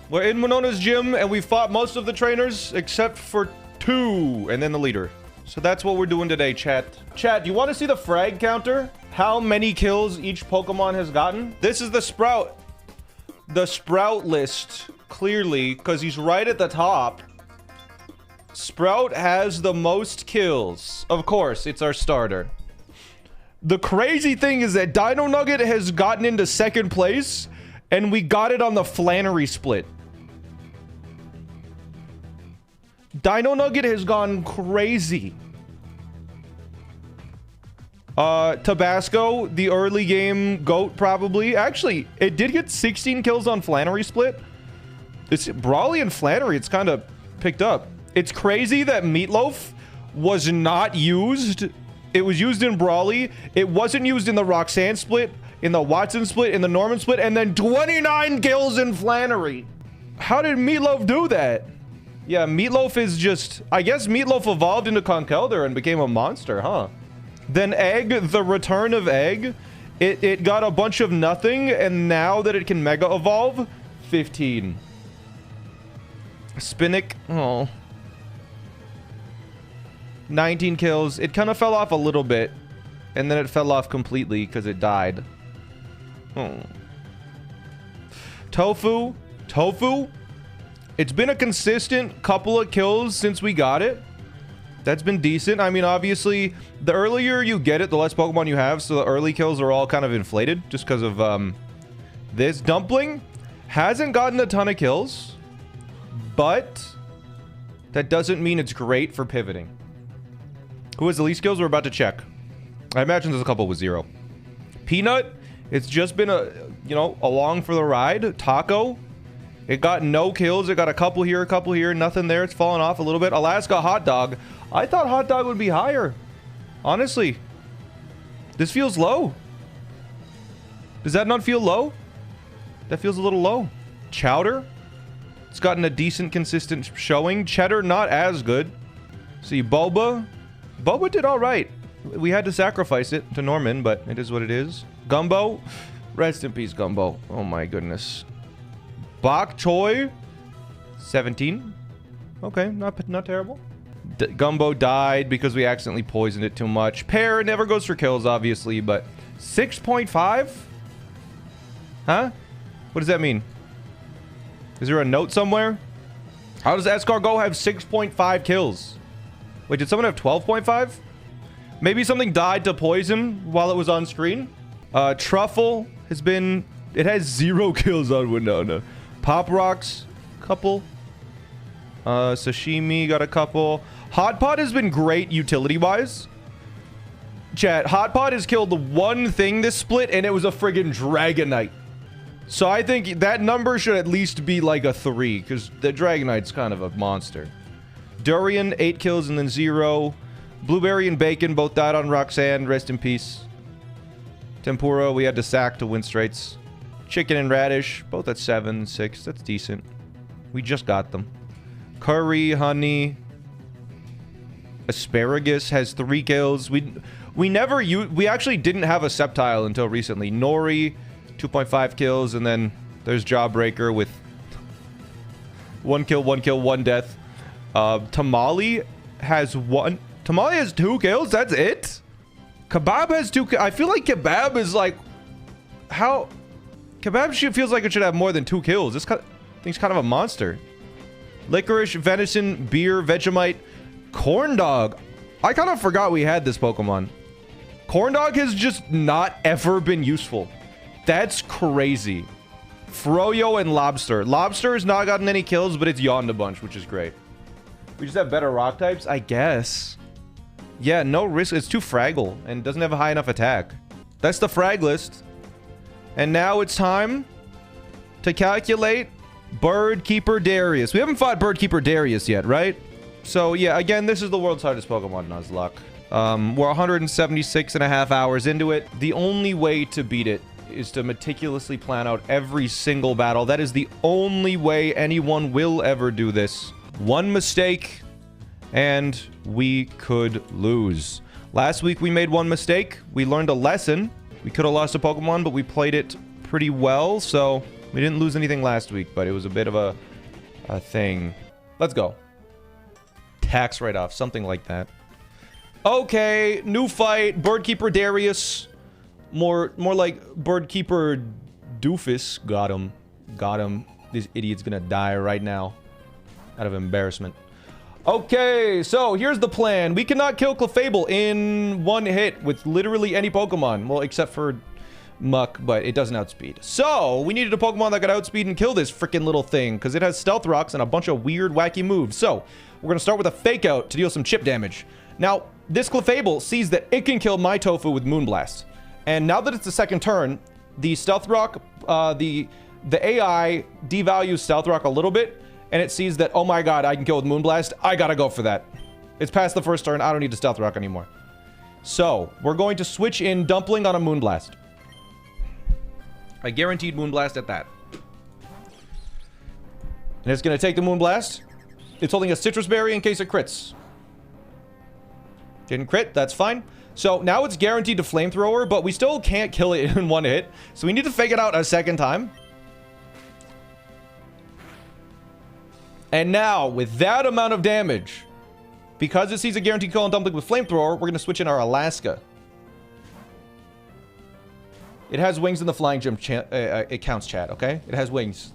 We're in Winona's gym, and we fought most of the trainers, except for 2, and then the leader. So that's what we're doing today, chat. Chat, do you want to see the frag counter? How many kills each Pokemon has gotten? This is the Sprout. The Sprout list, clearly, because he's right at the top. Sprout has the most kills. Of course, it's our starter. The crazy thing is that Dino Nugget has gotten into 2nd place, and we got it on the Flannery split. Dino Nugget has gone crazy. Tabasco, the early game GOAT, probably. Actually, it did get 16 kills on Flannery split. It's Brawly and Flannery, it's kind of picked up. It's crazy that Meatloaf was not used. It was used in Brawly. It wasn't used in the Roxanne split, in the Watson split, in the Norman split, and then 29 kills in Flannery. How did Meatloaf do that? Yeah, Meatloaf is just... I guess Meatloaf evolved into Conkeldurr and became a monster, huh? Then Egg, the return of Egg, it got a bunch of nothing, and now that it can Mega Evolve, 15. Spinnick, oh. 19 kills. It kind of fell off a little bit, and then it fell off completely because it died. Oh. Tofu. It's been a consistent couple of kills since we got it. That's been decent. I mean, obviously, the earlier you get it, the less Pokemon you have, so the early kills are all kind of inflated just because of this. Dumpling hasn't gotten a ton of kills, but that doesn't mean it's great for pivoting. Who has the least kills? We're about to check. I imagine there's a couple with 0. Peanut, it's just been along for the ride. Taco, it got no kills. It got a couple here, nothing there. It's fallen off a little bit. Alaska Hot Dog. I thought Hot Dog would be higher. Honestly. This feels low. Does that not feel low? That feels a little low. Chowder. It's gotten a decent, consistent showing. Cheddar, not as good. See, Boba. Boba did all right. We had to sacrifice it to Norman, but it is what it is. Gumbo. Rest in peace, Gumbo. Oh my goodness. Bok Choy. 17. Okay, not terrible. Gumbo died because we accidentally poisoned it too much. Pear never goes for kills, obviously, but 6.5? Huh? What does that mean? Is there a note somewhere? How does Escargot have 6.5 kills? Wait, did someone have 12.5? Maybe something died to poison while it was on screen. Truffle has been... It has 0 kills on Winona. Pop Rocks, couple. Sashimi got a couple. Hot Pot has been great utility-wise. Chat, Hot Pot has killed the one thing this split, and it was a friggin' Dragonite. So I think that number should at least be like a 3, because the Dragonite's kind of a monster. Durian, 8 kills and then 0. Blueberry and Bacon both died on Roxanne. Rest in peace. Tempura, we had to sack to win straights. Chicken and Radish, both at 7, 6. That's decent. We just got them. Curry, Honey. Asparagus has 3 kills. We never used... We actually didn't have a Sceptile until recently. Nori, 2.5 kills. And then there's Jawbreaker with 1 kill, 1 death. Tamale has 1... Tamale has 2 kills? That's it? Kebab has 2... I feel like Kebab is like... How... Kebab feels like it should have more than 2 kills. This thing's kind of a monster. Licorice, Venison, Beer, Vegemite, Corn Dog. I kind of forgot we had this Pokemon. Corn Dog has just not ever been useful. That's crazy. Froyo and Lobster. Lobster has not gotten any kills, but it's yawned a bunch, which is great. We just have better rock types? I guess. Yeah, no risk. It's too fragile and doesn't have a high enough attack. That's the frag list. And now it's time to calculate Bird Keeper Darius. We haven't fought Bird Keeper Darius yet, right? So, yeah, again, this is the world's hardest Pokemon, Nuzlocke. We're 176.5 hours into it. The only way to beat it is to meticulously plan out every single battle. That is the only way anyone will ever do this. One mistake, and we could lose. Last week, we made one mistake. We learned a lesson. We could have lost a Pokemon, but we played it pretty well, so We didn't lose anything last week, but it was a bit of a thing. Let's go. Tax write-off, something like that. Okay, new fight. Birdkeeper Darius. More like Birdkeeper Doofus. Got him. Got him. This idiot's gonna die right now. Out of embarrassment. Okay, so here's the plan. We cannot kill Clefable in one hit with literally any Pokemon. Well, except for Muck, but it doesn't outspeed. So, we needed a Pokemon that could outspeed and kill this freaking little thing, because it has Stealth Rocks and a bunch of weird, wacky moves. So, we're going to start with a Fake Out to deal some chip damage. Now, this Clefable sees that it can kill my Tofu with Moonblast. And now that it's the second turn, the Stealth Rock, the AI devalues Stealth Rock a little bit, and it sees that, oh my god, I can kill with Moonblast. I gotta go for that. It's past the first turn. I don't need to Stealth Rock anymore. So, we're going to switch in Dumpling on a Moonblast. I guaranteed Moonblast at that. And it's going to take the Moonblast. It's holding a Citrus Berry in case it crits. Didn't crit, that's fine. So now it's guaranteed to Flamethrower, but we still can't kill it in one hit. So we need to Fake it out a second time. And now, with that amount of damage, because it sees a guaranteed kill on Dumpling with Flamethrower, we're going to switch in our Alaska. It has wings in the flying gym. It counts, chat, okay? It has wings.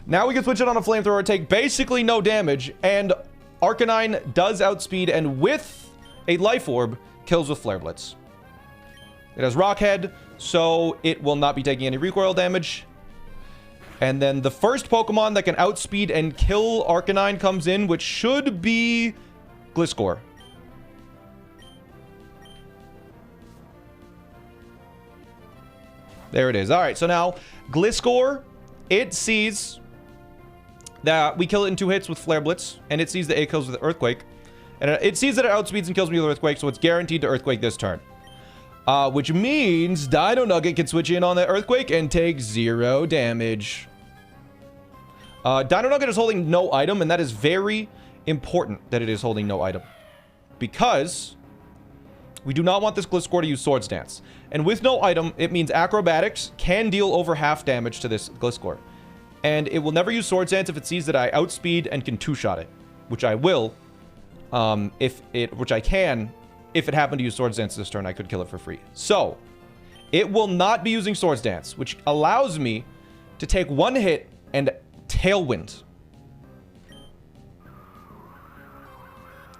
Now we can switch it on a Flamethrower, take basically no damage, and Arcanine does outspeed, and with a Life Orb, kills with Flare Blitz. It has Rock Head, so it will not be taking any recoil damage. And then the first Pokemon that can outspeed and kill Arcanine comes in, which should be Gliscor. There it is. All right, so now Gliscor, it sees that we kill it in 2 hits with Flare Blitz, and it sees that it kills with Earthquake. And it sees that it outspeeds and kills me with Earthquake, so it's guaranteed to Earthquake this turn. Which means Dino Nugget can switch in on that Earthquake and take 0 damage. Dino Nugget is holding no item, and that is very important that it is holding no item. Because we do not want this Gliscor to use Swords Dance. And with no item, it means Acrobatics can deal over half damage to this Gliscor. And it will never use Swords Dance if it sees that I outspeed and can 2-shot it. Which I will. Which I can. If it happened to use Swords Dance this turn, I could kill it for free. So, it will not be using Swords Dance, which allows me to take 1 hit and Tailwind.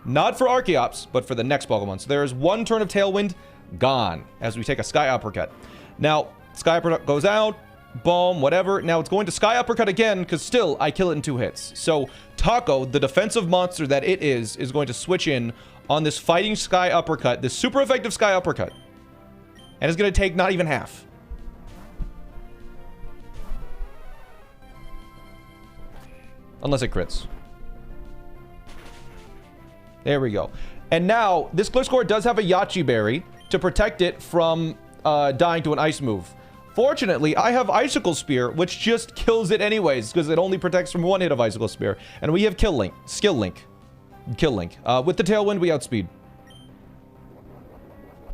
Not for Archeops, but for the next Pokemon. So there is 1 turn of Tailwind gone as we take a Sky Uppercut. Now, Sky Uppercut goes out, boom, whatever. Now it's going to Sky Uppercut again because still I kill it in 2 hits. So Taco, the defensive monster that it is going to switch in on this Fighting Sky Uppercut, this super effective Sky Uppercut. And it's going to take not even half. Unless it crits. There we go. And now, this Gliscor does have a Yachi Berry to protect it from dying to an ice move. Fortunately, I have Icicle Spear, which just kills it anyways, because it only protects from 1 hit of Icicle Spear. And we have Skill Link. With the Tailwind, we outspeed.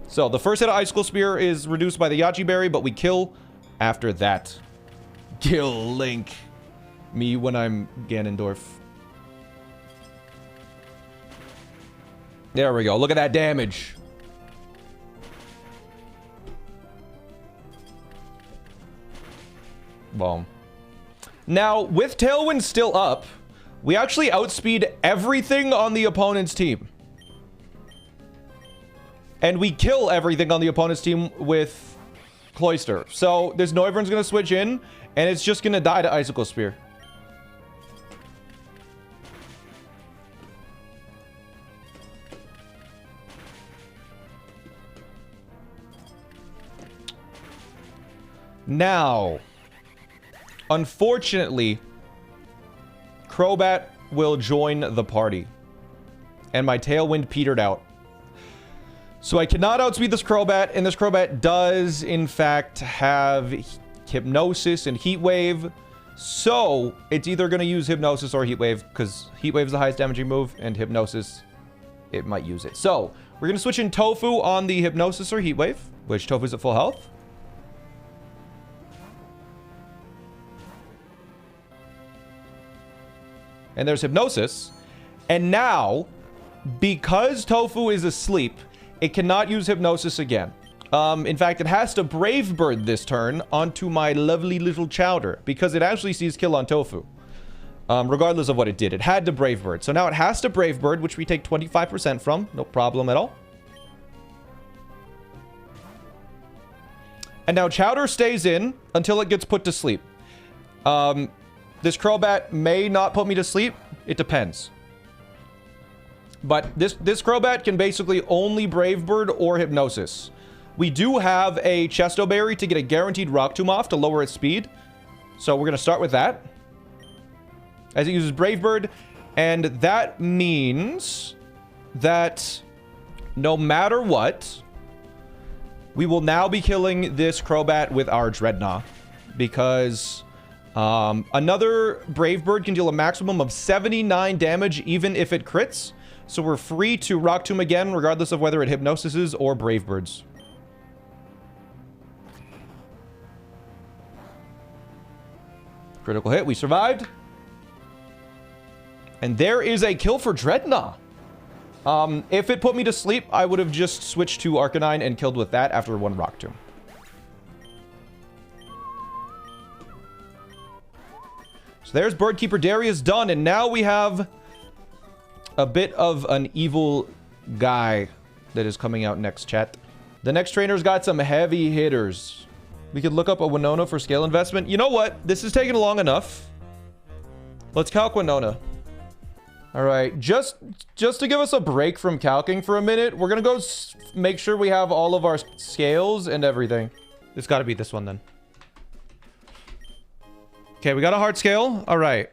So, the first hit of Icicle Spear is reduced by the Yachi Berry, but we kill after that. Kill Link. Me when I'm Ganondorf. There we go. Look at that damage. Boom. Now, with Tailwind still up, we actually outspeed everything on the opponent's team. And we kill everything on the opponent's team with Cloyster. So, there's no everyone's going to switch in, and it's just going to die to Icicle Spear. Now, unfortunately, Crobat will join the party. And my Tailwind petered out. So I cannot outspeed this Crobat, and this Crobat does, in fact, have Hypnosis and Heat Wave. So, it's either going to use Hypnosis or Heat Wave, because Heat Wave is the highest damaging move, and Hypnosis, it might use it. So, we're going to switch in Tofu on the Hypnosis or Heat Wave, which Tofu's at full health. And there's Hypnosis. And now, because Tofu is asleep, it cannot use Hypnosis again. In fact, it has to Brave Bird this turn onto my lovely little Chowder, because it actually sees kill on Tofu. Regardless of what it did. It had to Brave Bird. So now it has to Brave Bird, which we take 25% from. No problem at all. And now Chowder stays in until it gets put to sleep. This Crobat may not put me to sleep. It depends. But this Crobat can basically only Brave Bird or Hypnosis. We do have a Chesto Berry to get a guaranteed Rock Tomb off to lower its speed. So we're going to start with that. As it uses Brave Bird. And that means that no matter what, we will now be killing this Crobat with our Dreadnought. Because another Brave Bird can deal a maximum of 79 damage even if it crits. So we're free to Rock Tomb again, regardless of whether it Hypnosises or Brave Birds. Critical hit. We survived. And there is a kill for Dreadnought. If it put me to sleep, I would have just switched to Arcanine and killed with that after one Rock Tomb. So there's Birdkeeper Darius done, and now we have a bit of an evil guy that is coming out next, chat. The next trainer's got some heavy hitters. We could look up a Winona for scale investment. You know what? This is taking long enough. Let's calc Winona. All right, just to give us a break from calcing for a minute, we're gonna go make sure we have all of our scales and everything. It's got to be this one then. Okay, we got a hard scale. All right.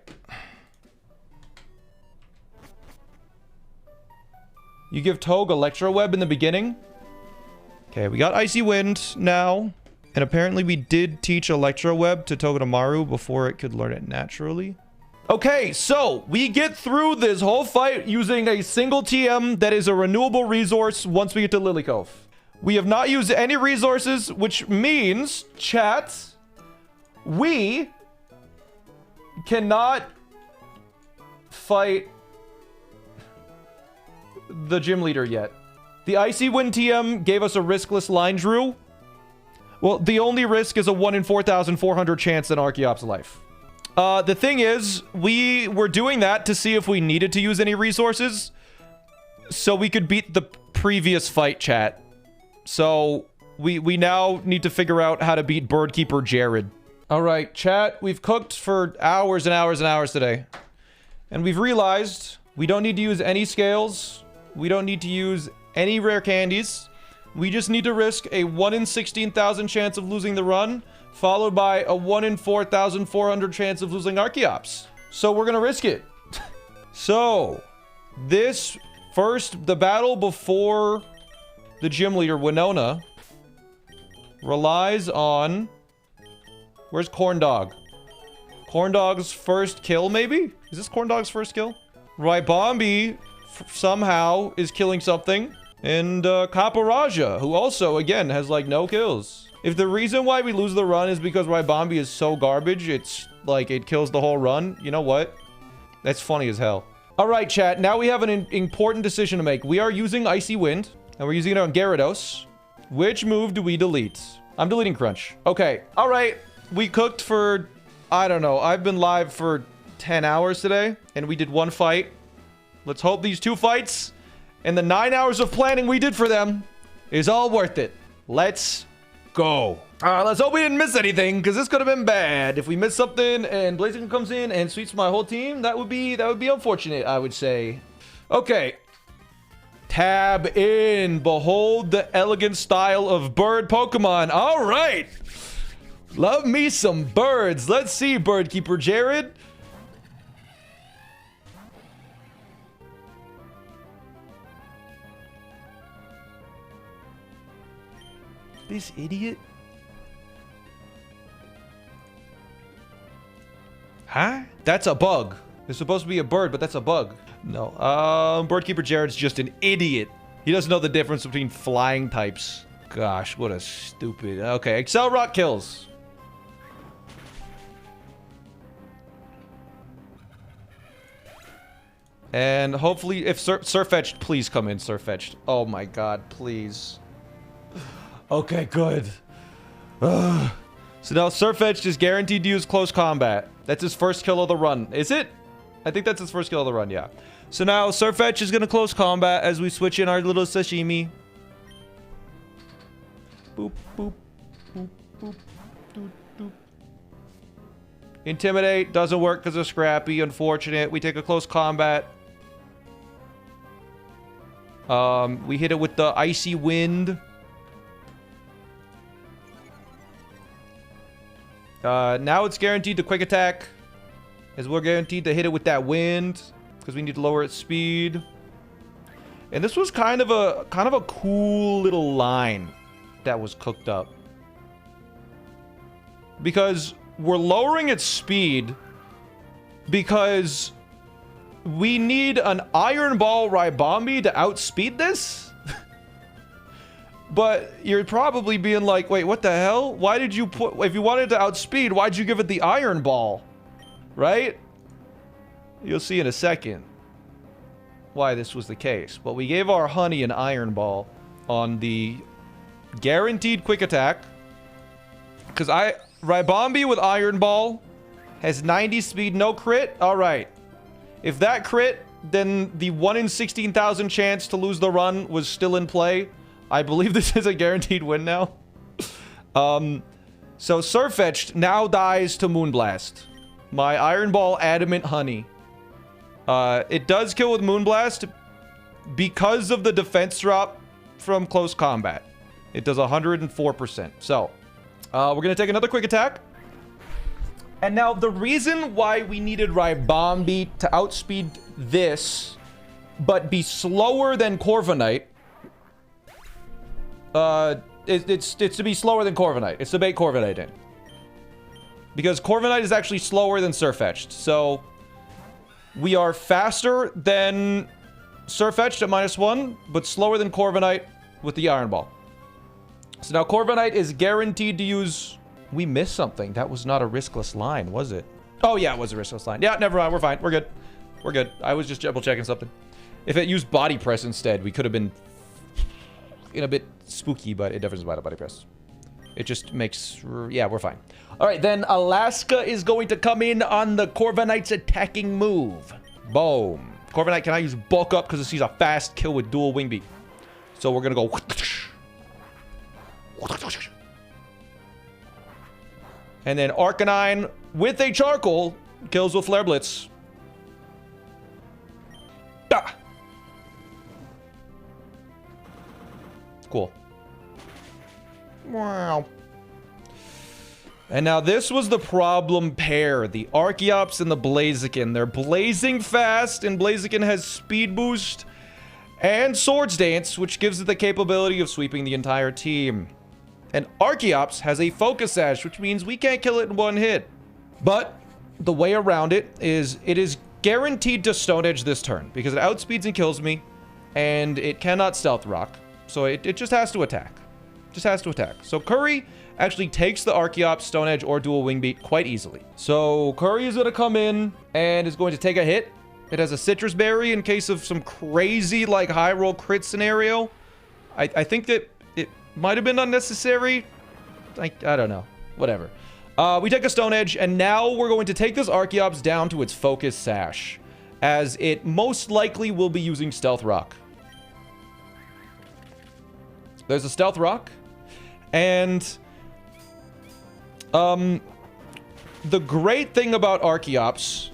You give Toge Electro Web in the beginning. Okay, we got Icy Wind now. And apparently we did teach Electro Web to Togedemaru before it could learn it naturally. Okay, so we get through this whole fight using a single TM that is a renewable resource once we get to Lily Cove. We have not used any resources, which means, chat, we cannot fight the gym leader yet. The Icy Wind TM gave us a riskless line drew. Well, the only risk is a 1 in 4,400 chance in Archeop's life. The thing is, we were doing that to see if we needed to use any resources so we could beat the previous fight, chat. So we now need to figure out how to beat Birdkeeper Jared. All right, chat, we've cooked for hours and hours and hours today. And we've realized we don't need to use any scales. We don't need to use any rare candies. We just need to risk a 1 in 16,000 chance of losing the run, followed by a 1 in 4,400 chance of losing Archeops. So we're gonna risk it. So, this first, the battle before the gym leader, Winona, relies on... Where's Corndog? Corndog's first kill, maybe? Is this Corndog's first kill? Rybombi somehow is killing something. And Caparaja, who also, again, has like no kills. If the reason why we lose the run is because Rybombi is so garbage, it's like it kills the whole run, you know what? That's funny as hell. All right, chat, now we have an important decision to make. We are using Icy Wind, and we're using it on Gyarados. Which move do we delete? I'm deleting Crunch. Okay, all right. We cooked for, I don't know, I've been live for 10 hours today, and we did one fight. Let's hope these 2 fights and the 9 hours of planning we did for them is all worth it. Let's go. Let's hope we didn't miss anything, because this could have been bad. If we miss something and Blaziken comes in and sweeps my whole team, that would be unfortunate, I would say. Okay. Tab in. Behold the elegant style of bird Pokemon. All right. Love me some birds. Let's see, Birdkeeper Jared. This idiot? Huh? That's a bug. It's supposed to be a bird, but that's a bug. No. Birdkeeper Jared's just an idiot. He doesn't know the difference between flying types. Gosh, what a stupid... Okay, Excel Rock kills. And hopefully, if Surfetched, please come in, Surfetched. Oh my god, please. Okay, good. Ugh. So now Surfetched is guaranteed to use close combat. That's his first kill of the run. Is it? I think that's his first kill of the run, yeah. So now Surfetched is going to close combat as we switch in our little sashimi. Boop, boop, boop, boop, doop, doop. Intimidate doesn't work because of Scrappy. Unfortunate. We take a close combat. We hit it with the Icy Wind. Now it's guaranteed to quick attack, as we're guaranteed to hit it with that wind because we need to lower its speed. And this was kind of a cool little line that was cooked up, because we're lowering its speed because we need an Iron Ball Raibombi to outspeed this. But you're probably being like, wait, what the hell? Why did you put... If you wanted to outspeed, why'd you give it the Iron Ball? Right? You'll see in a second why this was the case. But we gave our Honey an Iron Ball on the guaranteed quick attack. Because Raibombi with Iron Ball has 90 speed, no crit. Alright. If that crit, then the 1 in 16,000 chance to lose the run was still in play. I believe this is a guaranteed win now. So Surfetched now dies to Moonblast. My Iron Ball Adamant Honey. It does kill with Moonblast because of the defense drop from close combat. It does 104%. So, we're going to take another quick attack. And now, the reason why we needed Raibombi to outspeed this, but be slower than Corviknight, it's to be slower than Corviknight. It's to bait Corviknight in. Because Corviknight is actually slower than Surfetched. So, we are faster than Surfetched at -1, but slower than Corviknight with the Iron Ball. So now Corviknight is guaranteed to use... We missed something. That was not a riskless line, was it? Oh, yeah, it was a riskless line. Yeah, never mind. We're fine. We're good. We're good. I was just double checking something. If it used Body Press instead, we could have been in a bit spooky, but it never does Body Press. It just makes... Yeah, we're fine. All right, then Alaska is going to come in on the Corviknight's attacking move. Boom. Corviknight cannot use bulk up because he's a fast kill with dual wing beat. So we're going to go... And then Arcanine with a charcoal kills with Flare Blitz. Ah! Cool. Wow. And now this was the problem pair, the Archeops and the Blaziken. They're blazing fast, and Blaziken has Speed Boost and Swords Dance, which gives it the capability of sweeping the entire team. And Archeops has a Focus Sash, which means we can't kill it in one hit. But the way around it is guaranteed to Stone Edge this turn, because it outspeeds and kills me, and it cannot Stealth Rock. So it just has to attack. Just has to attack. So Curry actually takes the Archeops, Stone Edge, or Dual Wing Beat quite easily. So Curry is going to come in and is going to take a hit. It has a Citrus Berry in case of some crazy, like, high roll crit scenario. I think that it might have been unnecessary. I don't know. Whatever. We take a Stone Edge, and now we're going to take this Archeops down to its Focus Sash, as it most likely will be using Stealth Rock. There's a Stealth Rock, and the great thing about Archeops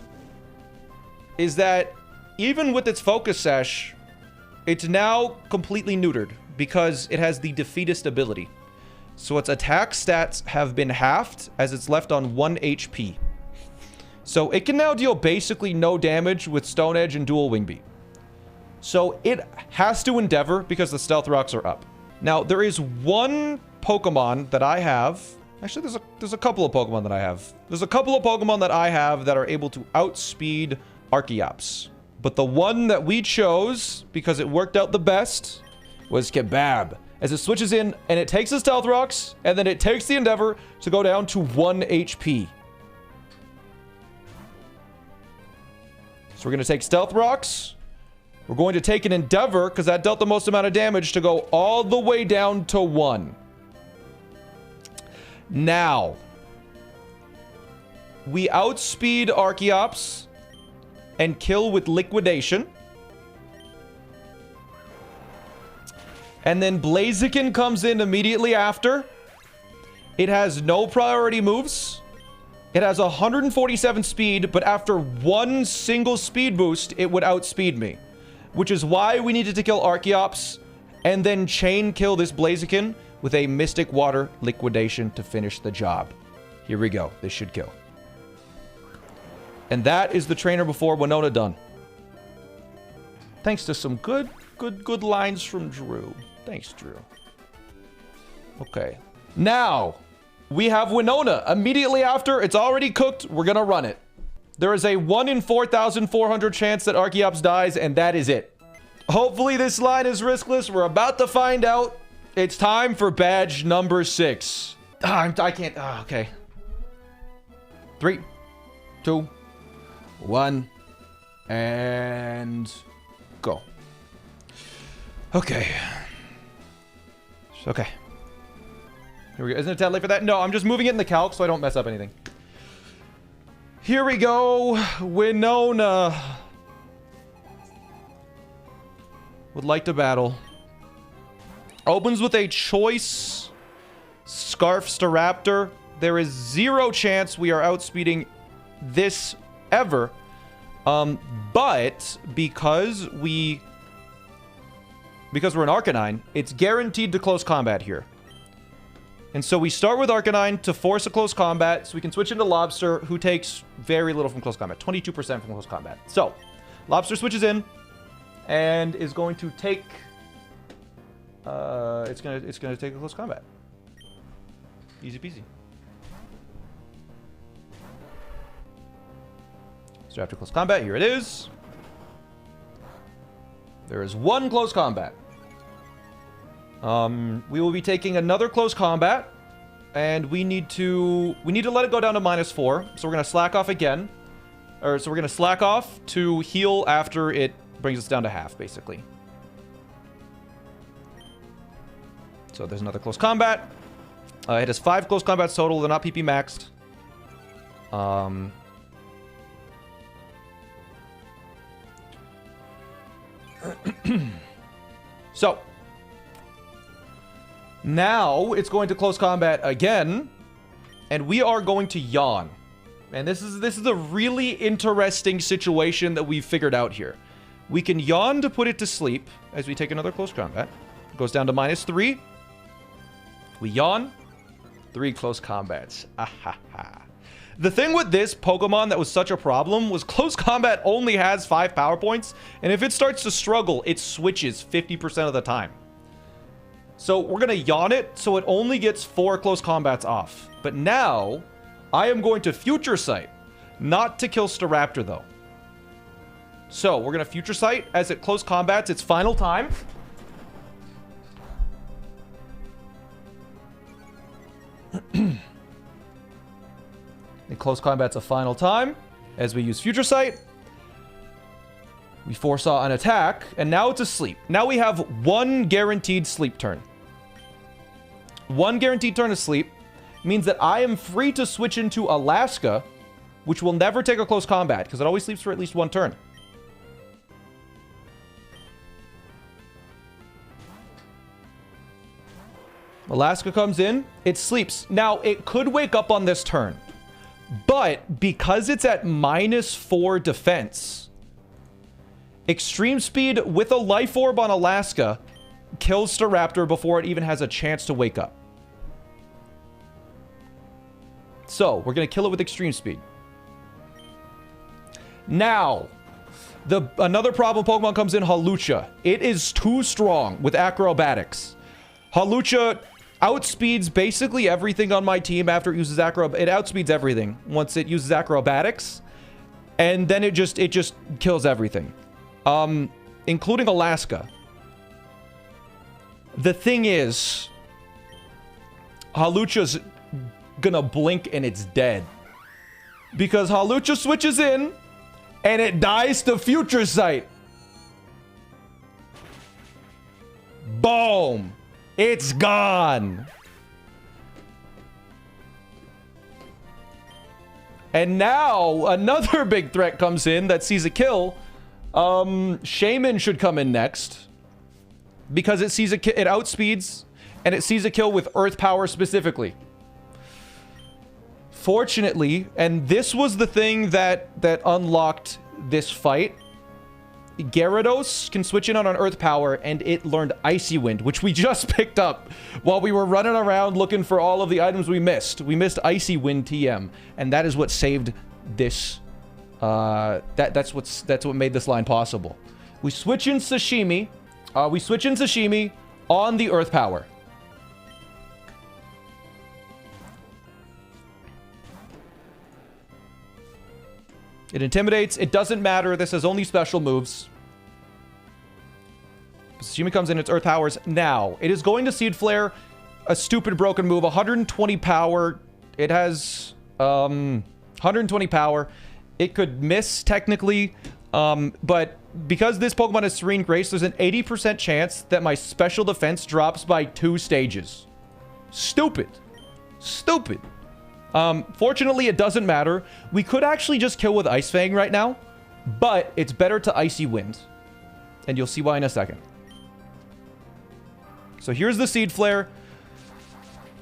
is that even with its Focus Sash, it's now completely neutered because it has the Defeatist ability. So its attack stats have been halved as it's left on 1 HP. So it can now deal basically no damage with Stone Edge and Dual Wing Beat. So it has to Endeavor because the Stealth Rocks are up. Now, there is one Pokemon that I have. Actually, there's a couple of Pokemon that I have. There's a couple of Pokemon that I have that are able to outspeed Archeops. But the one that we chose, because it worked out the best, was Kebab. As it switches in, and it takes the Stealth Rocks, and then it takes the Endeavor to go down to 1 HP. So we're going to take Stealth Rocks. We're going to take an Endeavor, because that dealt the most amount of damage, to go all the way down to 1. Now, we outspeed Archeops and kill with Liquidation. And then Blaziken comes in immediately after. It has no priority moves. It has 147 speed, but after one single speed boost, it would outspeed me. Which is why we needed to kill Archeops and then chain kill this Blaziken with a Mystic Water Liquidation to finish the job. Here we go. This should kill. And that is the trainer before Winona done. Thanks to some good lines from Drew. Thanks, Drew. Okay. Now, we have Winona. Immediately after, it's already cooked. We're going to run it. There is a 1 in 4,400 chance that Archeops dies, and that is it. Hopefully this line is riskless. We're about to find out. It's time for badge number 6. I can't. Okay. 3, 2, 1, and go. Okay. Okay. Here we go. Isn't it tad late for that? No, I'm just moving it in the calc so I don't mess up anything. Here we go. Winona would like to battle. Opens with a choice Scarf Staraptor. There is 0 chance we are outspeeding this ever. But because we're an Arcanine, it's guaranteed to close combat here. And so we start with Arcanine to force a close combat, so we can switch into Lobster, who takes very little from close combat, 22% from close combat. So, Lobster switches in, and is going to take, it's gonna take a close combat. Easy peasy. So after close combat, here it is. There is 1 close combat. We will be taking another close combat, and we need to let it go down to -4. So we're gonna slack off again, so we're gonna slack off to heal after it brings us down to half, basically. So there's another close combat. It has 5 close combats total. They're not PP maxed. So now it's going to close combat again, and we are going to yawn. And this is a really interesting situation that we've figured out here. We can yawn to put it to sleep as we take another close combat. It goes down to -3. We yawn. 3 close combats. Ahaha. The thing with this Pokemon that was such a problem was close combat only has 5 power points, and if it starts to struggle, it switches 50% of the time. So we're going to yawn it so it only gets 4 close combats off. But now, I am going to Future Sight. Not to kill Staraptor, though. So we're going to Future Sight as it close combats its final time. It close combats a final time as we use Future Sight. We foresaw an attack, and now it's asleep. Now we have 1 guaranteed sleep turn. 1 guaranteed turn of sleep means that I am free to switch into Alaska, which will never take a close combat because it always sleeps for at least 1 turn. Alaska comes in, it sleeps. Now, it could wake up on this turn, but because it's at -4 defense, Extreme Speed with a Life Orb on Alaska kills Staraptor before it even has a chance to wake up. So, we're going to kill it with Extreme Speed. Now, another problem Pokemon comes in, Hawlucha. It is too strong with Acrobatics. Hawlucha outspeeds basically everything on my team after it uses it outspeeds everything once it uses Acrobatics, and then it just kills everything, including Alaska. The thing is, Hawlucha's gonna blink and it's dead because Hawlucha switches in And it dies to Future Sight. Boom. It's gone. And now another big threat comes in that sees a kill. Shaman should come in next because it sees it outspeeds and it sees a kill with Earth Power specifically. Fortunately, and this was the thing that unlocked this fight. Gyarados can switch in on Earth Power, and it learned Icy Wind, which we just picked up while we were running around looking for all of the items we missed. We missed Icy Wind TM, and that is what saved this. That's what made this line possible. We switch in Sashimi. On the Earth Power. It intimidates. It doesn't matter. This has only special moves. Sashimi comes in. Its Earth Powers now. It is going to Seed Flare. A stupid broken move. 120 power. It has 120 power. It could miss technically. But because this Pokemon has Serene Grace, there's an 80% chance that my special defense drops by 2 stages. Stupid. Stupid. Fortunately, it doesn't matter. We could actually just kill with Ice Fang right now, but it's better to Icy Wind. And you'll see why in a second. So here's the Seed Flare.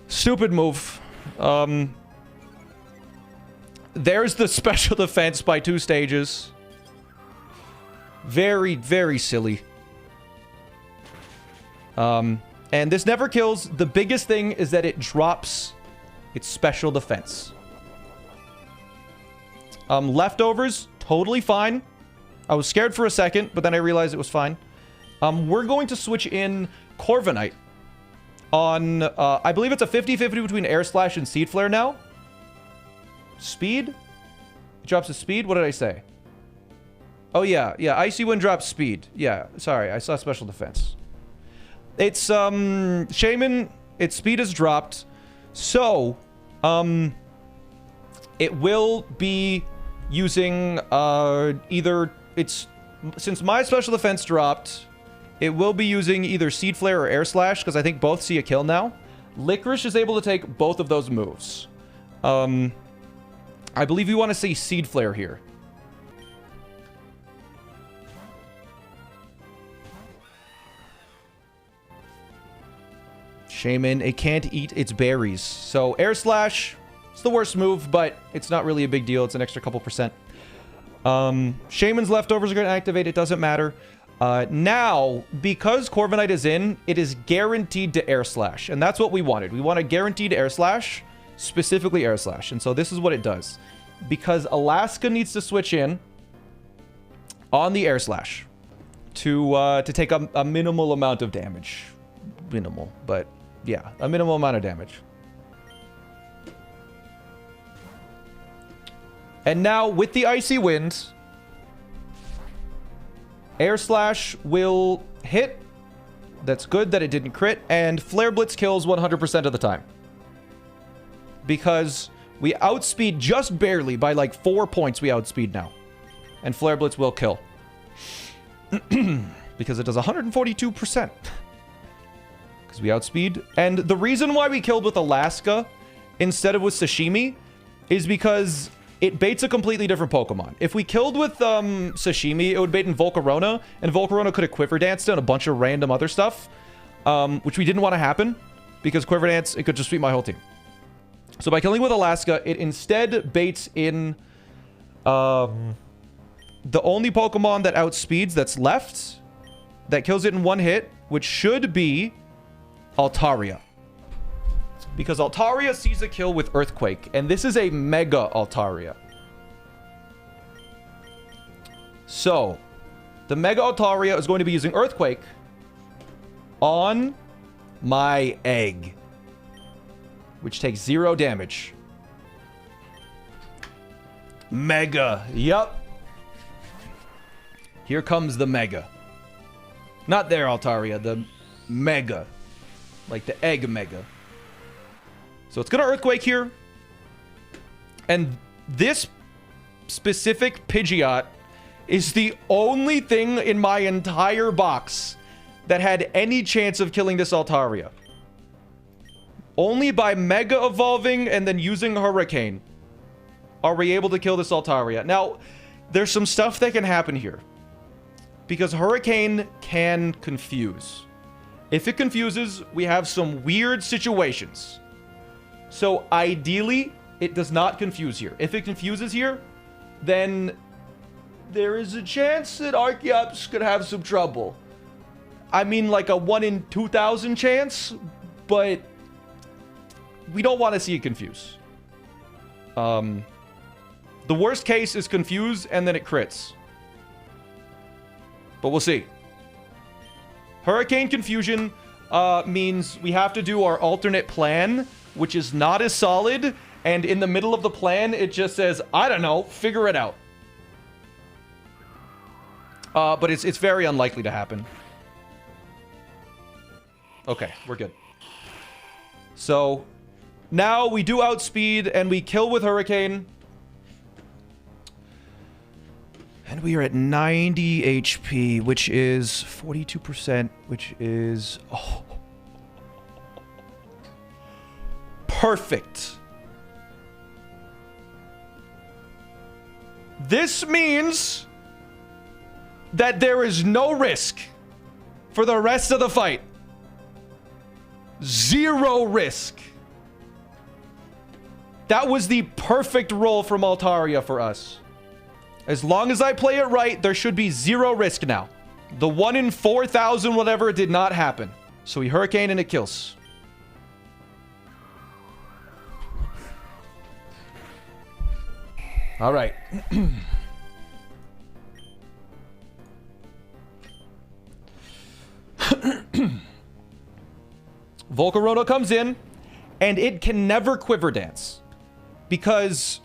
Stupid move. There's the special defense by 2 stages. Very, very silly. And this never kills. The biggest thing is that it drops its special defense. Leftovers, totally fine. I was scared for a second, but then I realized it was fine. We're going to switch in Corviknight on, I believe it's a 50-50 between Air Slash and Seed Flare now. Speed? It drops the speed? What did I say? Oh, yeah. Yeah, Icy Wind drops speed. Yeah, sorry. I saw special defense. It's, Shaman, its speed is dropped. So, it will be using, either, since my special defense dropped, it will be using either Seed Flare or Air Slash, because I think both see a kill now. Licorice is able to take both of those moves. I believe you want to see Seed Flare here. Shaman, it can't eat its berries. So Air Slash, it's the worst move, but it's not really a big deal. It's an extra couple percent. Shaman's leftovers are going to activate. It doesn't matter. Now, because Corviknight is in, it is guaranteed to Air Slash. And that's what we wanted. We want a guaranteed Air Slash, specifically Air Slash. And so this is what it does. Because Alaska needs to switch in on the Air Slash to take a minimal amount of damage. Minimal, but yeah, a minimal amount of damage. And now with the Icy Wind, Air Slash will hit. That's good that it didn't crit. And Flare Blitz kills 100% of the time. Because we outspeed just barely by like 4 points we outspeed now. And Flare Blitz will kill. Because it does 142%. Because we outspeed. And the reason why we killed with Alaska instead of with Sashimi is because it baits a completely different Pokemon. If we killed with Sashimi, it would bait in Volcarona, and Volcarona could have Quiver Danced and a bunch of random other stuff, which we didn't want to happen, because Quiver Dance, it could just sweep my whole team. So by killing with Alaska, it instead baits in the only Pokemon that outspeeds that's left, that kills it in 1 hit, which should be Altaria. Because Altaria sees a kill with Earthquake. And this is a Mega Altaria. So, the Mega Altaria is going to be using Earthquake on my egg. Which takes 0 damage. Mega. Yup. Here comes the Mega. Not there, Altaria. The Mega. Like the Egg Mega. So it's going to Earthquake here. And this specific Pidgeot is the only thing in my entire box that had any chance of killing this Altaria. Only by Mega Evolving and then using Hurricane are we able to kill this Altaria. Now, there's some stuff that can happen here. Because Hurricane can confuse. If it confuses, we have some weird situations. So, ideally, it does not confuse here. If it confuses here, then there is a chance that Archeops could have some trouble. I mean, like a 1 in 2,000 chance, but we don't want to see it confuse. The worst case is confuse and then it crits. But we'll see. Hurricane confusion means we have to do our alternate plan, which is not as solid. And in the middle of the plan, it just says, I don't know, figure it out. But it's very unlikely to happen. Okay, we're good. So now we do outspeed and we kill with Hurricane. And we are at 90 HP, which is 42%, which is... Oh. Perfect. This means that there is no risk for the rest of the fight. Zero risk. That was the perfect roll from Altaria for us. As long as I play it right, there should be zero risk now. The 1 in 4,000 whatever did not happen. So we Hurricane and it kills. All right. Volcarona comes in, and it can never Quiver Dance. Because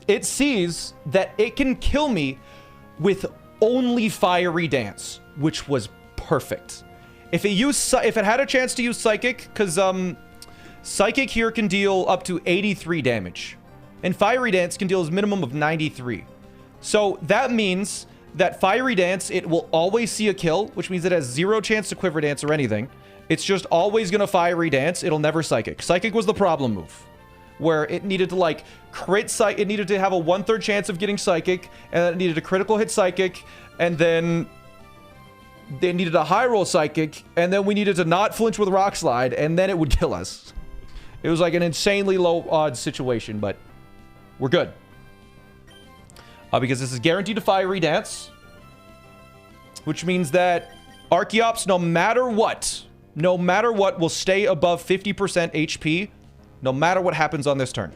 it sees that it can kill me with only Fiery Dance, which was perfect. If it had a chance to use Psychic, because Psychic here can deal up to 83 damage. And Fiery Dance can deal a minimum of 93. So that means that Fiery Dance, it will always see a kill, which means it has zero chance to Quiver Dance or anything. It's just always going to Fiery Dance. It'll never Psychic. Psychic was the problem move, where it needed to, like, crit Psychic. It needed to have a 1/3 chance of getting Psychic, and then it needed a critical hit Psychic, and then they needed a high roll Psychic, and then we needed to not flinch with Rock Slide, and then it would kill us. It was like an insanely low odds situation, but we're good. Because this is guaranteed to Fiery Dance, which means that Archeops, no matter what, will stay above 50% HP, no matter what happens on this turn.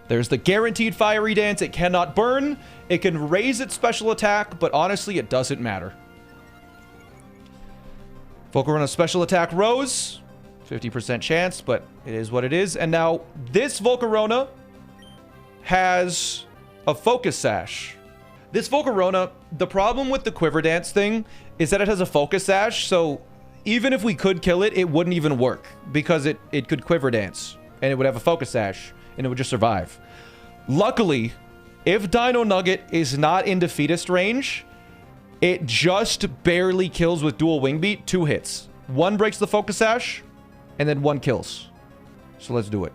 There's the guaranteed Fiery Dance. It cannot burn. It can raise its special attack, but honestly, it doesn't matter. Volcarona special attack rose. 50% chance, but it is what it is. And now this Volcarona has a Focus Sash. This Volcarona, the problem with the Quiver Dance thing is that it has a Focus Sash, so even if we could kill it, it wouldn't even work because it could Quiver Dance and it would have a Focus Sash and it would just survive. Luckily, if Dino Nugget is not in defeatist range, it just barely kills with dual Wing Beat, 2 hits. 1 breaks the Focus Sash, and then 1 kills. So let's do it.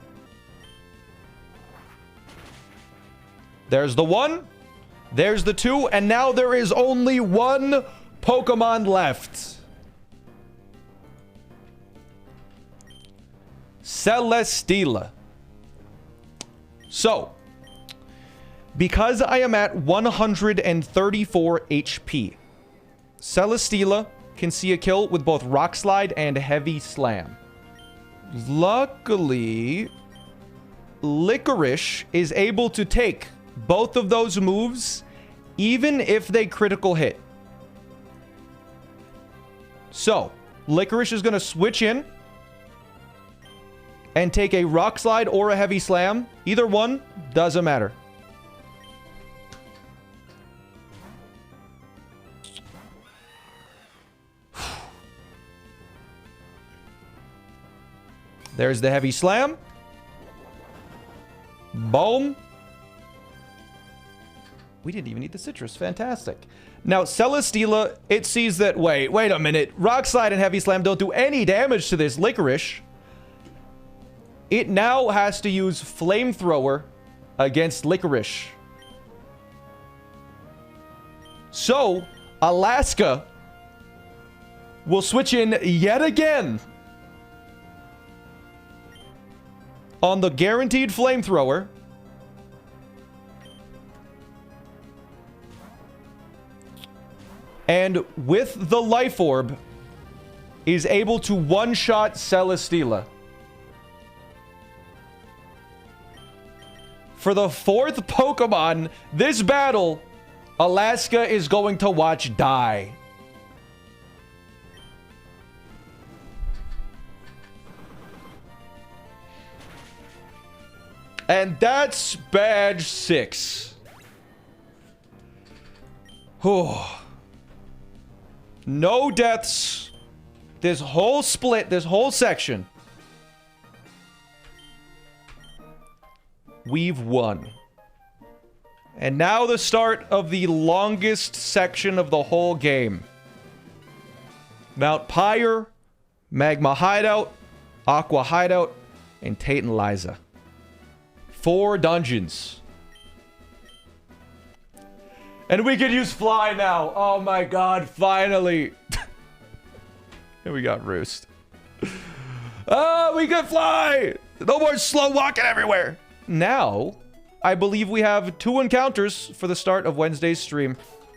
There's the 1. There's the 2. And now there is only 1 Pokemon left. Celesteela. So, because I am at 134 HP, Celesteela can see a kill with both Rock Slide and Heavy Slam. Luckily, Licorice is able to take both of those moves, even if they critical hit. So, Licorice is going to switch in and take a Rock Slide or a Heavy Slam. Either one, doesn't matter. There's the heavy slam. Boom. We didn't even need the citrus. Fantastic. Now, Celesteela, it sees that... Wait a minute. Rock Slide and Heavy Slam don't do any damage to this Licorice. It now has to use Flamethrower against Licorice. So, Alaska will switch in yet again on the guaranteed Flamethrower. And with the Life Orb, is able to one-shot Celesteela. For the 4th Pokemon this battle, Alaska is going to watch die. And that's badge 6. Oh. No deaths. This whole split, this whole section. We've won. And now the start of the longest section of the whole game. Mount Pyre, Magma Hideout, Aqua Hideout, and Tate and Liza. 4 dungeons. And we can use Fly now. Oh my god, finally. And we got Roost. Oh, we can fly! No more slow walking everywhere. Now, I believe we have 2 encounters for the start of Wednesday's stream.